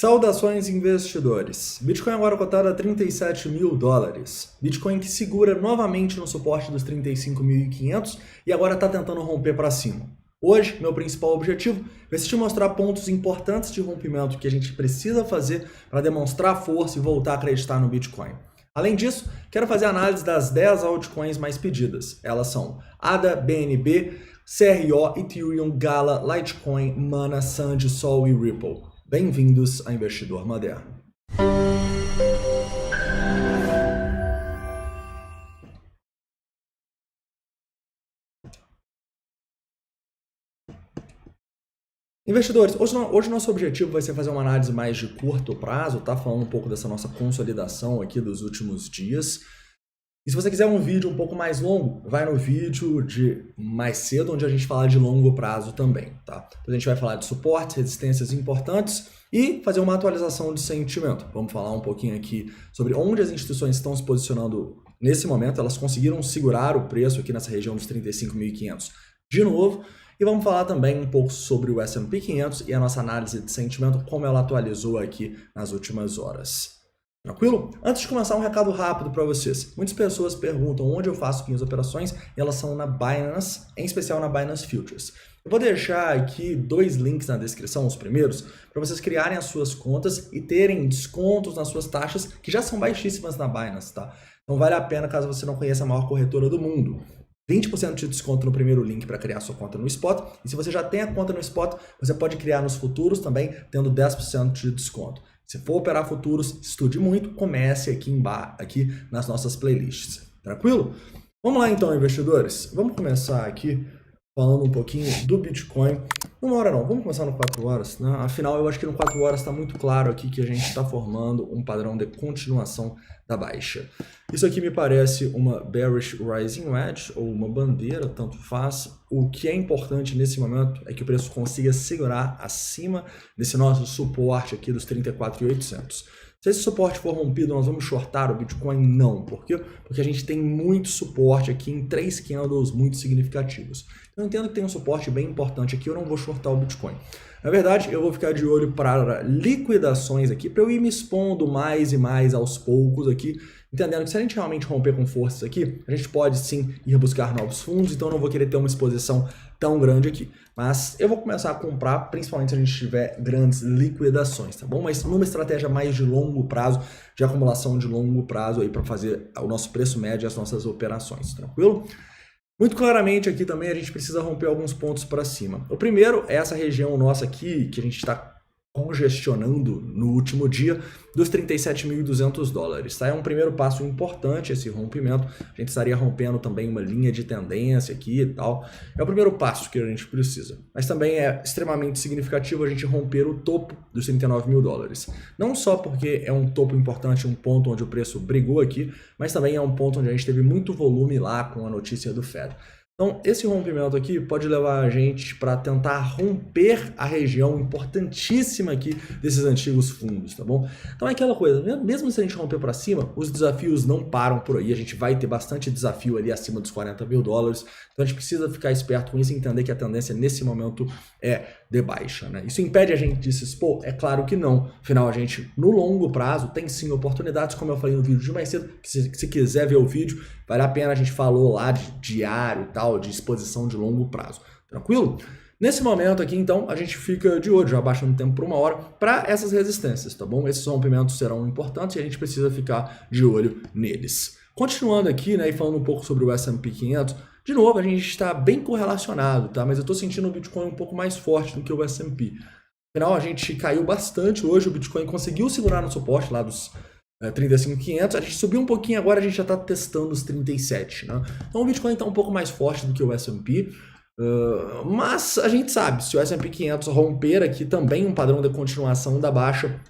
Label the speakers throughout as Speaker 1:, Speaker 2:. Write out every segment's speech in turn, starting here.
Speaker 1: Saudações investidores! Bitcoin agora cotado a 37 mil dólares. Bitcoin que segura novamente no suporte dos 35.500 e agora está tentando romper para cima. Hoje, meu principal objetivo vai ser te mostrar pontos importantes de rompimento que a gente precisa fazer para demonstrar força e voltar a acreditar no Bitcoin. Além disso, quero fazer análise das 10 altcoins mais pedidas. Elas são ADA, BNB, CRO, Ethereum, Gala, Litecoin, Mana, Sand, Sol e Ripple. Bem-vindos a Investidor Moderno. Investidores, hoje nosso objetivo vai ser fazer uma análise mais de curto prazo, tá? Falando um pouco dessa nossa consolidação aqui dos últimos dias. E se você quiser um vídeo um pouco mais longo, vai no vídeo de mais cedo, onde a gente fala de longo prazo também, tá? Então a gente vai falar de suportes, resistências importantes e fazer uma atualização de sentimento. Vamos falar um pouquinho aqui sobre onde as instituições estão se posicionando nesse momento. Elas conseguiram segurar o preço aqui nessa região dos 35.500 de novo. E vamos falar também um pouco sobre o S&P 500 e a nossa análise de sentimento, como ela atualizou aqui nas últimas horas. Tranquilo? Antes de começar, um recado rápido para vocês. Muitas pessoas perguntam onde eu faço minhas operações e elas são na Binance, em especial na Binance Futures. Eu vou deixar aqui 2 links na descrição, os primeiros, para vocês criarem as suas contas e terem descontos nas suas taxas, que já são baixíssimas na Binance, tá? Então vale a pena caso você não conheça a maior corretora do mundo. 20% de desconto no primeiro link para criar sua conta no Spot. E se você já tem a conta no Spot, você pode criar nos futuros também, tendo 10% de desconto. Se for operar futuros, estude muito, comece aqui nas nossas playlists. Tranquilo? Vamos lá então, investidores. Vamos começar aqui falando um pouquinho do Bitcoin. Uma hora não, vamos começar no 4 horas. Né? Afinal, eu acho que no 4 horas está muito claro aqui que a gente está formando um padrão de continuação da baixa. Isso aqui me parece uma Bearish Rising Wedge, ou uma bandeira, tanto faz. O que é importante nesse momento é que o preço consiga segurar acima desse nosso suporte aqui dos 34.800. Se esse suporte for rompido, nós vamos shortar o Bitcoin? Não. Por quê? Porque a gente tem muito suporte aqui em 3 candles muito significativos. Eu entendo que tem um suporte bem importante aqui, eu não vou shortar o Bitcoin. Na verdade, eu vou ficar de olho para liquidações aqui, para eu ir me expondo mais e mais aos poucos aqui, entendendo que se a gente realmente romper com forças aqui, a gente pode sim ir buscar novos fundos, então eu não vou querer ter uma exposição tão grande aqui. Mas eu vou começar a comprar, principalmente se a gente tiver grandes liquidações, tá bom? Mas numa estratégia mais de longo prazo, de acumulação de longo prazo aí para fazer o nosso preço médio e as nossas operações, tranquilo? Muito claramente aqui também a gente precisa romper alguns pontos para cima. O primeiro é essa região nossa aqui, que a gente está congestionando no último dia, dos 37.200 dólares. Tá? É um primeiro passo importante esse rompimento. A gente estaria rompendo também uma linha de tendência aqui e tal. É o primeiro passo que a gente precisa. Mas também é extremamente significativo a gente romper o topo dos 39 mil dólares. Não só porque é um topo importante, um ponto onde o preço brigou aqui, mas também é um ponto onde a gente teve muito volume lá com a notícia do Fed. Então, esse rompimento aqui pode levar a gente para tentar romper a região importantíssima aqui desses antigos fundos, tá bom? Então é aquela coisa, mesmo se a gente romper para cima, os desafios não param por aí, a gente vai ter bastante desafio ali acima dos 40 mil dólares, então a gente precisa ficar esperto com isso e entender que a tendência nesse momento é de baixa, né? Isso impede a gente de se expor? É claro que não, afinal a gente no longo prazo tem sim oportunidades, como eu falei no vídeo de mais cedo, que se quiser ver o vídeo, vale a pena, a gente falou lá de diário e tal, de exposição de longo prazo, tranquilo? Nesse momento aqui, então, a gente fica de olho, já baixando o tempo por 1 hora, para essas resistências, tá bom? Esses rompimentos serão importantes e a gente precisa ficar de olho neles. Continuando aqui, né, e falando um pouco sobre o S&P 500, de novo, a gente está bem correlacionado, tá? Mas eu estou sentindo o Bitcoin um pouco mais forte do que o S&P. Afinal, a gente caiu bastante hoje, o Bitcoin conseguiu segurar no suporte lá dos 35.500, a gente subiu um pouquinho agora, a gente já está testando os 37, né? Então o Bitcoin está um pouco mais forte do que o S&P, mas a gente sabe, se o S&P 500 romper aqui também um padrão de continuação da baixa,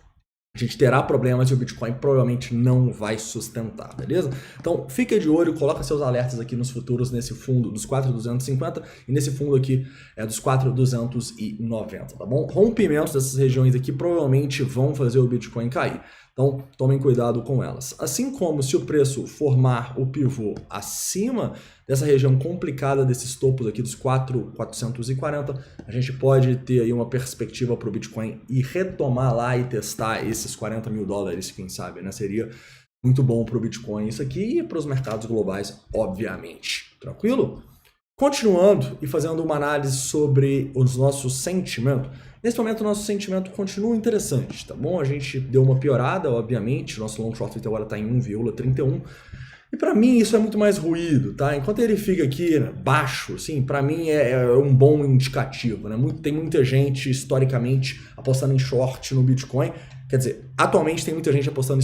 Speaker 1: a gente terá problemas e o Bitcoin provavelmente não vai sustentar, beleza? Então fica de olho, coloca seus alertas aqui nos futuros nesse fundo dos 4.250 e nesse fundo aqui dos 4.290, tá bom? Rompimentos dessas regiões aqui provavelmente vão fazer o Bitcoin cair. Então, tomem cuidado com elas. Assim como se o preço formar o pivô acima dessa região complicada desses topos aqui dos 4.440, a gente pode ter aí uma perspectiva para o Bitcoin e retomar lá e testar esses 40 mil dólares, quem sabe, né? Seria muito bom para o Bitcoin isso aqui e para os mercados globais, obviamente. Tranquilo? Continuando e fazendo uma análise sobre os nossos sentimentos, nesse momento o nosso sentimento continua interessante, tá bom? A gente deu uma piorada, obviamente, o nosso long short agora está em 1,31, e para mim isso é muito mais ruído, tá? Enquanto ele fica aqui baixo, assim, para mim é um bom indicativo, né? Tem muita gente, historicamente, apostando em short no Bitcoin, quer dizer, atualmente tem muita gente apostando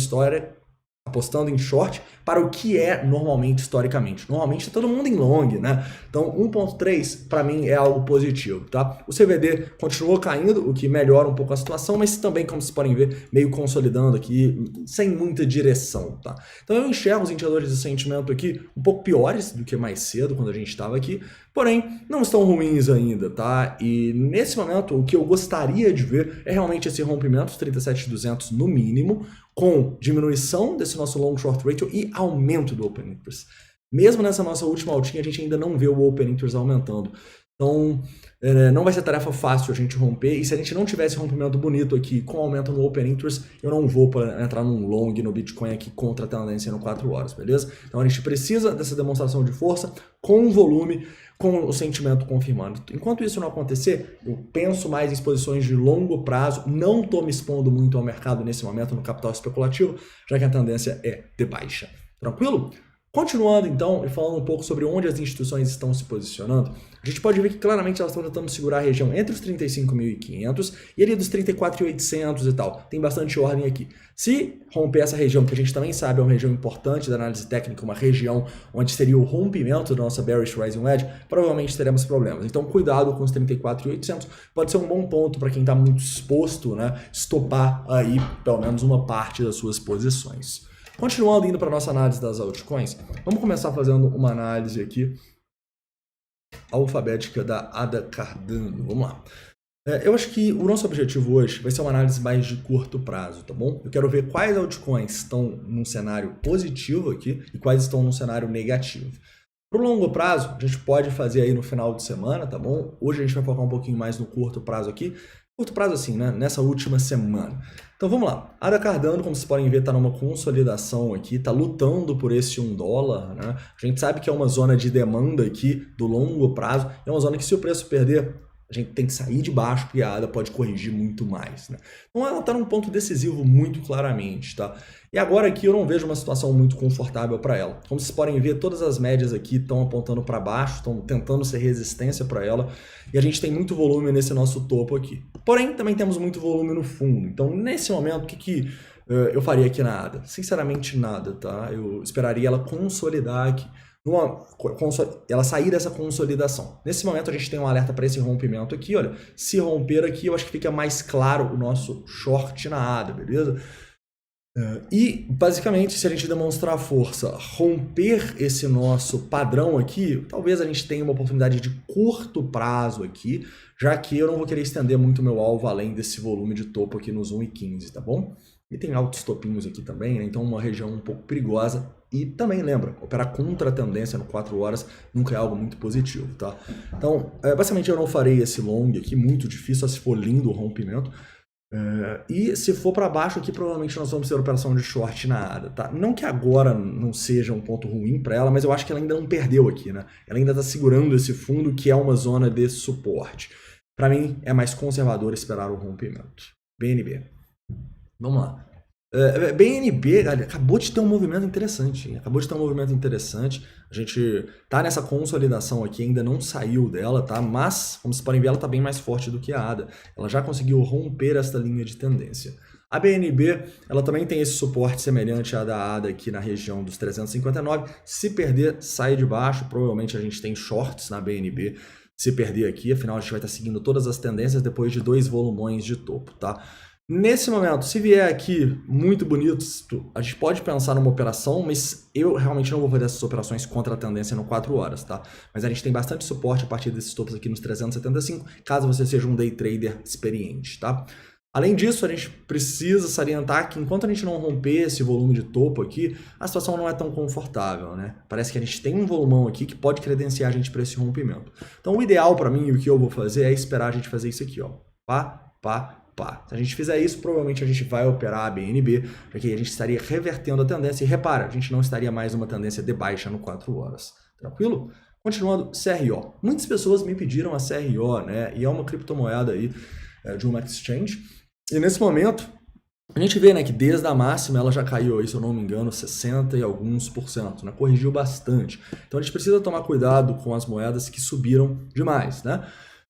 Speaker 1: em short para o que é normalmente, historicamente. Normalmente tá todo mundo em long, né? Então 1.3 para mim é algo positivo, tá? O CVD continuou caindo, o que melhora um pouco a situação, mas também, como vocês podem ver, meio consolidando aqui, sem muita direção, tá? Então eu enxergo os indicadores de sentimento aqui um pouco piores do que mais cedo, quando a gente estava aqui, porém não estão ruins ainda, tá? E nesse momento o que eu gostaria de ver é realmente esse rompimento dos 37.200 no mínimo, com diminuição desse nosso long short ratio e aumento do open interest. Mesmo nessa nossa última altinha, a gente ainda não vê o open interest aumentando. Então, não vai ser tarefa fácil a gente romper, e se a gente não tivesse rompimento bonito aqui com aumento no open interest, eu não vou entrar num long no Bitcoin aqui contra a tendência no 4 horas, beleza? Então a gente precisa dessa demonstração de força com volume, com o sentimento confirmando. Enquanto isso não acontecer, eu penso mais em exposições de longo prazo, não estou me expondo muito ao mercado nesse momento no capital especulativo, já que a tendência é de baixa. Tranquilo? Continuando então e falando um pouco sobre onde as instituições estão se posicionando, a gente pode ver que claramente elas estão tentando segurar a região entre os 35.500 e ali dos 34.800 e tal. Tem bastante ordem aqui. Se romper essa região, que a gente também sabe é uma região importante da análise técnica, uma região onde seria o rompimento da nossa bearish rising wedge, provavelmente teremos problemas. Então cuidado com os 34.800, pode ser um bom ponto para quem está muito exposto, né, estopar aí pelo menos uma parte das suas posições. Continuando indo para a nossa análise das altcoins, vamos começar fazendo uma análise aqui alfabética da Ada Cardano. Vamos lá. Eu acho que o nosso objetivo hoje vai ser uma análise mais de curto prazo, tá bom? Eu quero ver quais altcoins estão num cenário positivo aqui e quais estão num cenário negativo. Para o longo prazo, a gente pode fazer aí no final de semana, tá bom? Hoje a gente vai focar um pouquinho mais no curto prazo aqui. Curto prazo assim, né? Nessa última semana. Então vamos lá. A Ada Cardano, como vocês podem ver, está numa consolidação aqui, está lutando por esse $1, né? A gente sabe que é uma zona de demanda aqui do longo prazo, é uma zona que se o preço perder, a gente tem que sair de baixo porque a ADA pode corrigir muito mais, né? Então ela está num ponto decisivo muito claramente, tá? E agora aqui eu não vejo uma situação muito confortável para ela. Como vocês podem ver, todas as médias aqui estão apontando para baixo, estão tentando ser resistência para ela, e a gente tem muito volume nesse nosso topo aqui. Porém, também temos muito volume no fundo. Então, nesse momento, o que eu faria aqui na ADA? Sinceramente, nada, tá? Eu esperaria ela consolidar aqui. Ela sair dessa consolidação. Nesse momento a gente tem um alerta para esse rompimento aqui, olha, se romper aqui eu acho que fica mais claro o nosso short na ADA, beleza? E basicamente se a gente demonstrar força, romper esse nosso padrão aqui, talvez a gente tenha uma oportunidade de curto prazo aqui, já que eu não vou querer estender muito meu alvo além desse volume de topo aqui nos 1,15, tá bom? E tem altos topinhos aqui também, né? Então uma região um pouco perigosa. E também lembra, operar contra a tendência no 4 horas nunca é algo muito positivo, tá? Então, basicamente eu não farei esse long aqui, muito difícil, só se for lindo o rompimento. E se for para baixo aqui, provavelmente nós vamos ter operação de short na ADA, tá? Não que agora não seja um ponto ruim para ela, mas eu acho que ela ainda não perdeu aqui, né? Ela ainda está segurando esse fundo que é uma zona de suporte. Para mim, é mais conservador esperar o rompimento. BNB. Vamos lá. BNB, acabou de ter um movimento interessante, hein? Acabou de ter um movimento interessante. A gente tá nessa consolidação aqui, ainda não saiu dela, tá? Mas, como vocês podem ver, ela tá bem mais forte do que a ADA. Ela já conseguiu romper esta linha de tendência. A BNB, ela também tem esse suporte semelhante à da ADA aqui na região dos 359. Se perder, sai de baixo. Provavelmente a gente tem shorts na BNB. Se perder aqui, afinal a gente vai estar seguindo todas as tendências depois de 2 volumões de topo, tá? Nesse momento, se vier aqui muito bonito, a gente pode pensar numa operação, mas eu realmente não vou fazer essas operações contra a tendência no 4 horas, tá? Mas a gente tem bastante suporte a partir desses topos aqui nos 375, caso você seja um day trader experiente, tá? Além disso, a gente precisa salientar que enquanto a gente não romper esse volume de topo aqui, a situação não é tão confortável, né? Parece que a gente tem um volumão aqui que pode credenciar a gente para esse rompimento. Então o ideal para mim, e o que eu vou fazer, é esperar a gente fazer isso aqui, ó. Pá, pá, pá. Se a gente fizer isso, provavelmente a gente vai operar a BNB, porque a gente estaria revertendo a tendência. E repara, a gente não estaria mais numa tendência de baixa no 4 horas. Tranquilo? Continuando, CRO. Muitas pessoas me pediram a CRO, né? E é uma criptomoeda aí de uma exchange. E nesse momento, a gente vê, né, que desde a máxima ela já caiu aí, se eu não me engano, 60 e alguns %, né? Corrigiu bastante. Então a gente precisa tomar cuidado com as moedas que subiram demais, né?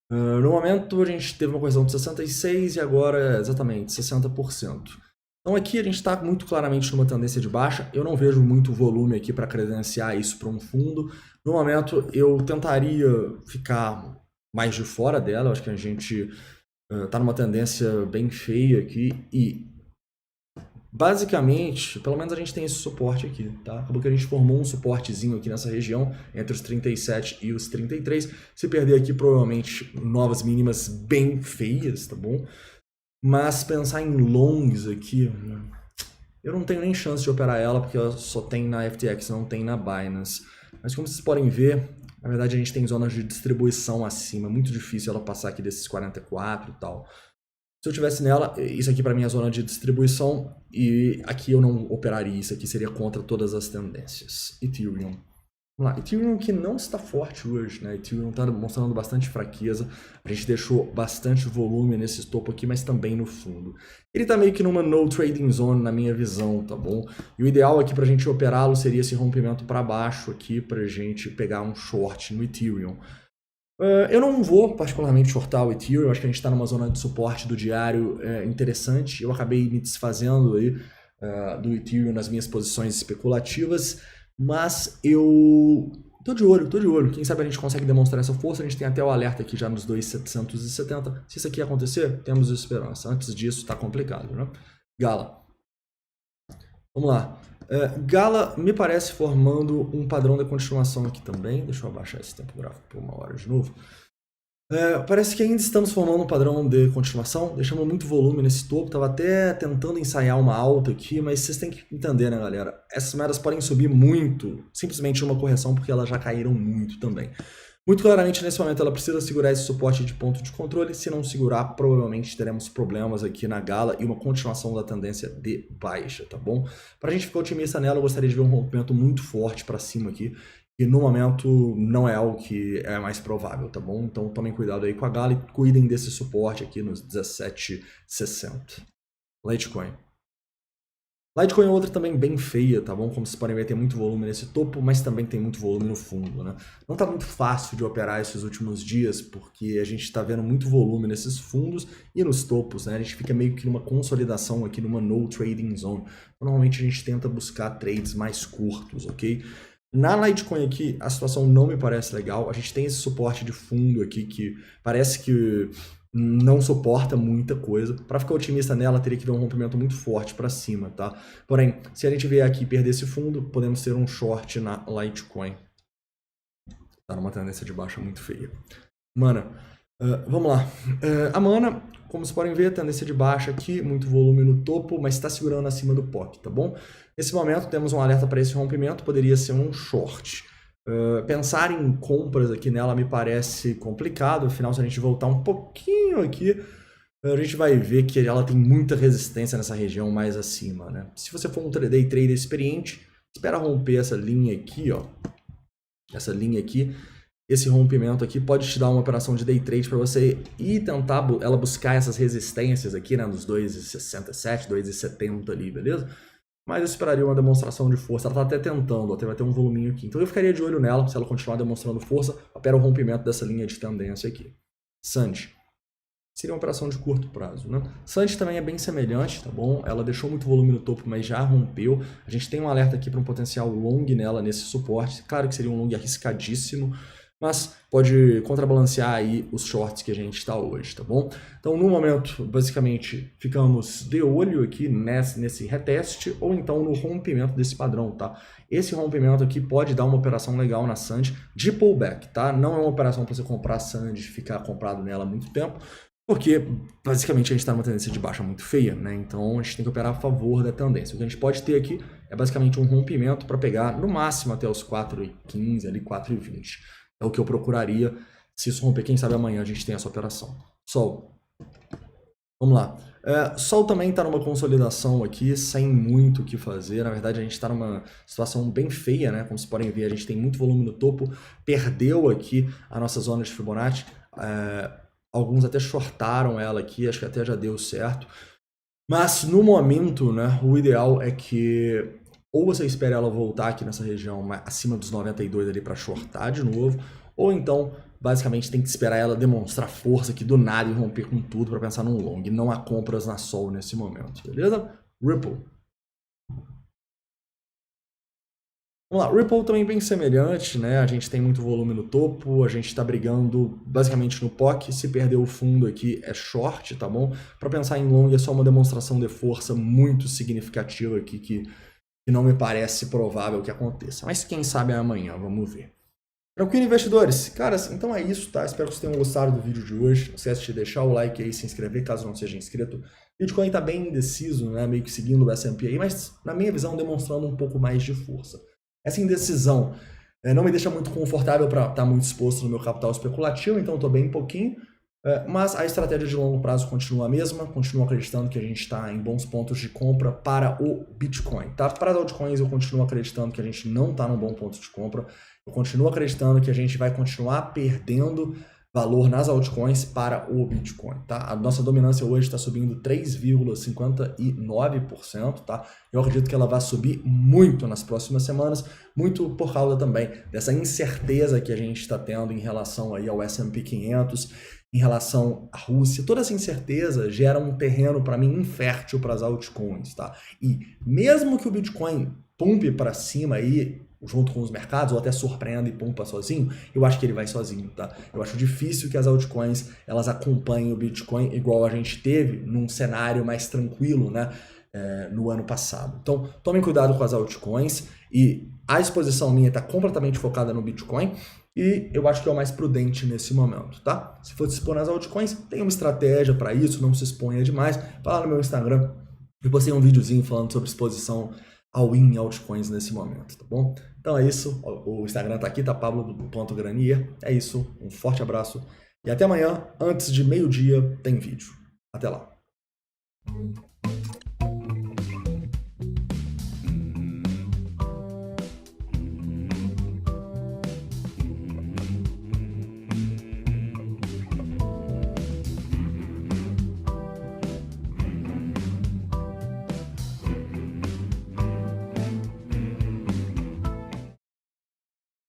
Speaker 1: No momento a gente teve uma correção de 66 e agora exatamente 60%. Então aqui a gente está muito claramente numa tendência de baixa. Eu não vejo muito volume aqui para credenciar isso para um fundo. No momento eu tentaria ficar mais de fora dela. Eu acho que a gente tá numa tendência bem feia aqui e basicamente, pelo menos a gente tem esse suporte aqui, tá? Acabou que a gente formou um suportezinho aqui nessa região, entre os 37 e os 33. Se perder aqui, provavelmente novas mínimas bem feias, tá bom? Mas pensar em longs aqui, eu não tenho nem chance de operar ela, porque ela só tem na FTX, não tem na Binance. Mas como vocês podem ver, na verdade a gente tem zonas de distribuição acima, muito difícil ela passar aqui desses 44 e tal. Se eu tivesse nela, isso aqui para mim é a zona de distribuição e aqui eu não operaria, isso aqui seria contra todas as tendências. Ethereum. Vamos lá, Ethereum que não está forte hoje, né? Ethereum está mostrando bastante fraqueza. A gente deixou bastante volume nesse topo aqui, mas também no fundo. Ele está meio que numa no trading zone na minha visão, tá bom? E o ideal aqui para a gente operá-lo seria esse rompimento para baixo aqui para a gente pegar um short no Ethereum. Eu não vou particularmente shortar o Ethereum, acho que a gente está numa zona de suporte do diário interessante. Eu acabei me desfazendo aí, do Ethereum nas minhas posições especulativas, mas eu tô de olho. Quem sabe a gente consegue demonstrar essa força, a gente tem até o alerta aqui já nos 2.770. Se isso aqui acontecer, temos esperança. Antes disso, tá complicado, né? Gala. Vamos lá. Gala me parece formando um padrão de continuação aqui também. Deixa eu abaixar esse tempo gráfico por 1 hora de novo. Parece que ainda estamos formando um padrão de continuação. Deixamos muito volume nesse topo. Estava até tentando ensaiar uma alta aqui, mas vocês têm que entender, né, galera? Essas moedas podem subir muito, simplesmente uma correção, porque elas já caíram muito também. Muito claramente, nesse momento, ela precisa segurar esse suporte de ponto de controle. Se não segurar, provavelmente teremos problemas aqui na Gala e uma continuação da tendência de baixa, tá bom? Para a gente ficar otimista nela, eu gostaria de ver um rompimento muito forte para cima aqui. E no momento não é algo que é mais provável, tá bom? Então tomem cuidado aí com a Gala e cuidem desse suporte aqui nos 17,60. Litecoin. Litecoin é outra também bem feia, tá bom? Como vocês podem ver, tem muito volume nesse topo, mas também tem muito volume no fundo, né? Não tá muito fácil de operar esses últimos dias, porque a gente tá vendo muito volume nesses fundos e nos topos, né? A gente fica meio que numa consolidação aqui, numa no trading zone. Normalmente a gente tenta buscar trades mais curtos, ok? Na Litecoin aqui, a situação não me parece legal. A gente tem esse suporte de fundo aqui que parece que não suporta muita coisa. Para ficar otimista nela, teria que ver um rompimento muito forte para cima, tá? Porém, se a gente vier aqui e perder esse fundo, podemos ter um short na Litecoin. Tá numa tendência de baixa muito feia. Mana, vamos lá. A Mana, como vocês podem ver, tendência de baixa aqui, muito volume no topo, mas está segurando acima do POC, tá bom? Nesse momento, temos um alerta para esse rompimento, poderia ser um short. Pensar em compras aqui nela me parece complicado, afinal se a gente voltar um pouquinho aqui, a gente vai ver que ela tem muita resistência nessa região mais acima, né? Se você for um day trader experiente, espera romper essa linha aqui, ó. Essa linha aqui, esse rompimento aqui pode te dar uma operação de day trade para você ir tentar ela buscar essas resistências aqui, né? Nos 2,67, 2,70 ali, beleza? Mas eu esperaria uma demonstração de força. Ela está até tentando, até vai ter um voluminho aqui. Então eu ficaria de olho nela, se ela continuar demonstrando força, opera o rompimento dessa linha de tendência aqui. Sandy. Seria uma operação de curto prazo, né? Sandy também é bem semelhante, tá bom? Ela deixou muito volume no topo, mas já rompeu. A gente tem um alerta aqui para um potencial long nela nesse suporte. Claro que seria um long arriscadíssimo, mas pode contrabalancear aí os shorts que a gente está hoje, tá bom? Então, no momento, basicamente, ficamos de olho aqui nesse reteste ou então no rompimento desse padrão, tá? Esse rompimento aqui pode dar uma operação legal na Sandy de pullback, tá? Não é uma operação para você comprar a Sandy e ficar comprado nela há muito tempo, Porque, basicamente, a gente está numa tendência de baixa muito feia, né? Então, a gente tem que operar a favor da tendência. O que a gente pode ter aqui é basicamente um rompimento para pegar, no máximo, até os 4,15, ali 4,20. É o que eu procuraria. Se isso romper, quem sabe amanhã a gente tem essa operação. Sol. Vamos lá. Sol também está numa consolidação aqui, sem muito o que fazer. Na verdade, a gente está numa situação bem feia, né? Como vocês podem ver, a gente tem muito volume no topo. Perdeu aqui a nossa zona de Fibonacci. Alguns até shortaram ela aqui, acho que até já deu certo. Mas, no momento, né, o ideal é que ou você espere ela voltar aqui nessa região acima dos 92 ali para shortar de novo, ou então, basicamente, tem que esperar ela demonstrar força aqui do nada e romper com tudo para pensar num long. Não há compras na Sol nesse momento, beleza? Ripple. Vamos lá, Ripple também bem semelhante, né? A gente tem muito volume no topo, a gente está brigando basicamente no POC. Se perder o fundo aqui é short, tá bom? Para pensar em long é só uma demonstração de força muito significativa aqui que não me parece provável que aconteça. Mas quem sabe amanhã, vamos ver. Tranquilo, investidores? Cara, então é isso, tá? Espero que vocês tenham gostado do vídeo de hoje. Não esquece de deixar o like aí, se inscrever caso não seja inscrito. Bitcoin tá bem indeciso, né? Meio que seguindo o S&P aí, mas na minha visão demonstrando um pouco mais de força. Essa indecisão não me deixa muito confortável para estar muito exposto no meu capital especulativo, então eu estou bem pouquinho. Mas a estratégia de longo prazo continua a mesma, continuo acreditando que a gente está em bons pontos de compra para o Bitcoin. Tá? Para as altcoins eu continuo acreditando que a gente não está num bom ponto de compra, eu continuo acreditando que a gente vai continuar perdendo valor nas altcoins para o Bitcoin, tá? A nossa dominância hoje está subindo 3,59%, tá? Eu acredito que ela vai subir muito nas próximas semanas, muito por causa também dessa incerteza que a gente está tendo em relação aí ao S&P 500, em relação à Rússia. Toda essa incerteza gera um terreno, para mim, infértil para as altcoins, tá? E mesmo que o Bitcoin pumpe para cima aí, junto com os mercados, ou até surpreenda e pumpa sozinho, eu acho que ele vai sozinho, tá? Eu acho difícil que as altcoins, elas acompanhem o Bitcoin igual a gente teve num cenário mais tranquilo, né? No ano passado. Então, tomem cuidado com as altcoins e a exposição minha está completamente focada no Bitcoin e eu acho que é o mais prudente nesse momento, tá? Se for se expor nas altcoins, tem uma estratégia para isso, não se exponha demais. Vai lá no meu Instagram, eu postei um videozinho falando sobre exposição all-in altcoins nesse momento, tá bom? Então é isso, o Instagram tá aqui, tá pablo.granier. É isso, um forte abraço e até amanhã, antes de meio-dia, tem vídeo. Até lá.